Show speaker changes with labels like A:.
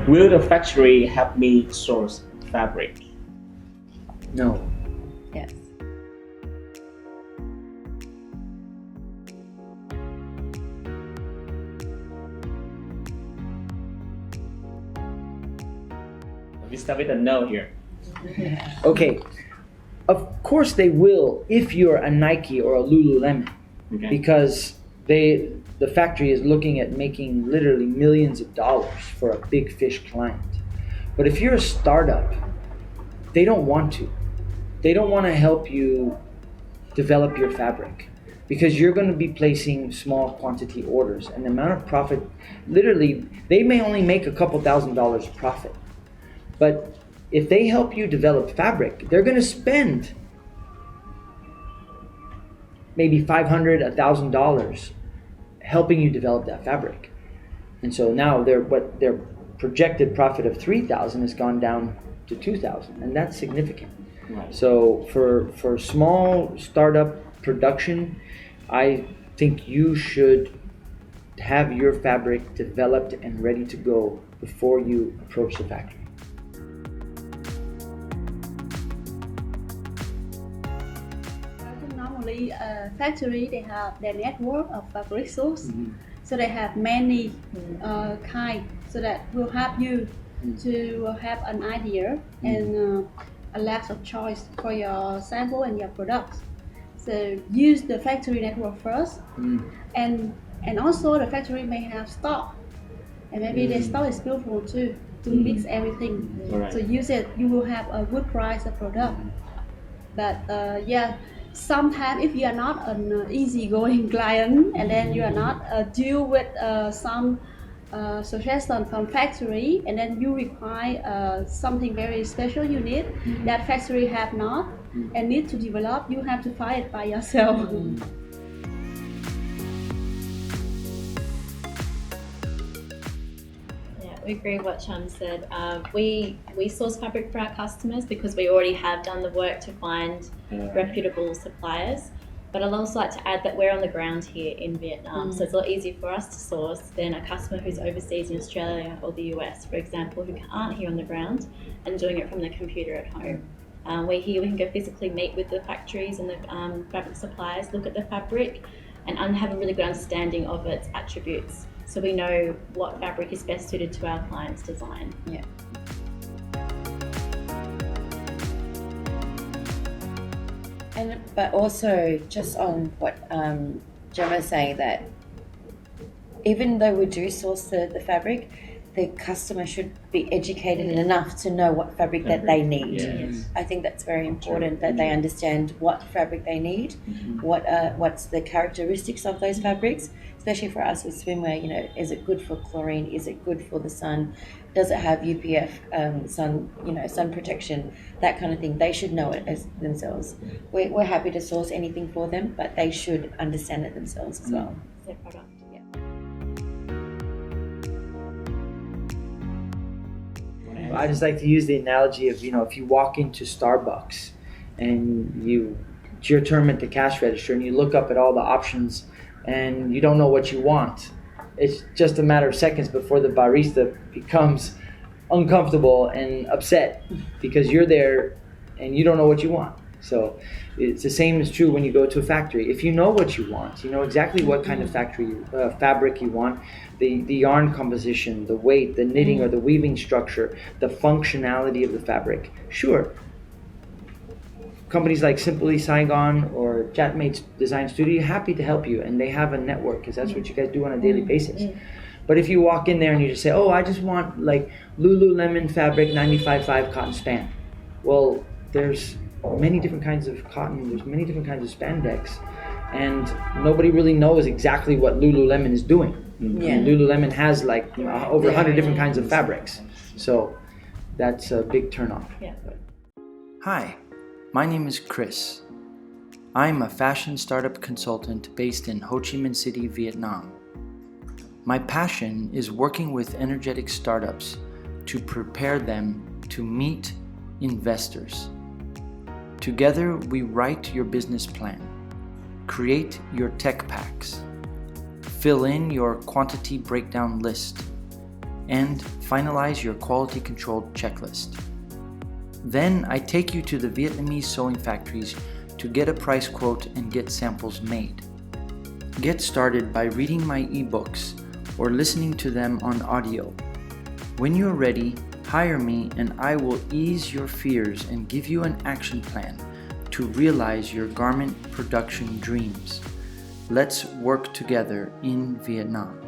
A: Will the factory help me source fabric?
B: No.
C: Yes.
A: We start with a no here.
B: Okay. Of course they will if you're a Nike or a Lululemon,
A: Okay.
B: because the factory is looking at making literally millions of dollars for a big fish client. But if you're a startup, they don't want to. They don't want to help you develop your fabric, because you're going to be placing small quantity orders, and the amount of profit, literally, they may only make a couple $1,000s profit. But if they help you develop fabric, they're going to spend maybe $500, $1,000 helping you develop that fabric. And so now their projected profit of $3,000 has gone down to $2,000, and that's significant.
A: Right.
B: So for small startup production, I think you should have your fabric developed and ready to go before you approach the factory.
D: Normally, factory they have their network of fabric source, so they have many kind, so that will help you to have an idea and a lot of choice for your sample and your products. So use the factory network first, and also the factory may have stock, and maybe the stock is beautiful too, to mix everything.
A: Right.
D: So use it, you will have a good price of product. But sometimes if you are not an easygoing client, and then you are not deal with some suggestion from factory, and then you require something very special you need that factory have not and need to develop, you have to find it by yourself.
C: We agree with what Chum said. We source fabric for our customers because we already have done the work to find reputable suppliers. But I'd also like to add that we're on the ground here in Vietnam, so it's a lot easier for us to source than a customer who's overseas in Australia or the US, for example, who aren't here on the ground and doing it from the computer at home. We're here, we can go physically meet with the factories and the fabric suppliers, look at the fabric and have a really good understanding of its attributes, so we know what fabric is best suited to our client's design.
E: Yeah. But also, just on what Gemma is saying, that even though we do source the fabric, the customer should be educated enough to know what fabric that they need.
A: Yes.
E: I think that's very important, that they understand what fabric they need, what's the characteristics of those fabrics, especially for us with swimwear. You know, is it good for chlorine? Is it good for the sun? Does it have UPF, sun protection, that kind of thing? They should know it as themselves. We're happy to source anything for them, but they should understand it themselves as well.
C: Their product.
E: Yeah.
B: I just like to use the analogy of, if you walk into Starbucks and it's your turn at the cash register and you look up at all the options and you don't know what you want. It's just a matter of seconds before the barista becomes uncomfortable and upset because you're there and you don't know what you want. So it's the same is true when you go to a factory. If you know what you want, you know exactly what kind of fabric you want, the yarn composition, the weight, the knitting or the weaving structure, the functionality of the fabric. Sure, companies like Simply Saigon or Jatmate's Design Studio are happy to help you, and they have a network because that's what you guys do on a daily basis. But if you walk in there and you just say, oh, I just want like Lululemon fabric 95.5 cotton span. Well, there's many different kinds of cotton, there's many different kinds of spandex, and nobody really knows exactly what Lululemon is doing. And Lululemon has like over 100 different kinds of fabrics. So that's a big turnoff.
C: Yeah.
B: Hi, my name is Chris. I'm a fashion startup consultant based in Ho Chi Minh City, Vietnam. My passion is working with energetic startups to prepare them to meet investors. Together, we write your business plan, create your tech packs, fill in your quantity breakdown list, and finalize your quality control checklist. Then I take you to the Vietnamese sewing factories to get a price quote and get samples made. Get started by reading my ebooks or listening to them on audio. When you're ready, hire me and I will ease your fears and give you an action plan to realize your garment production dreams. Let's work together in Vietnam.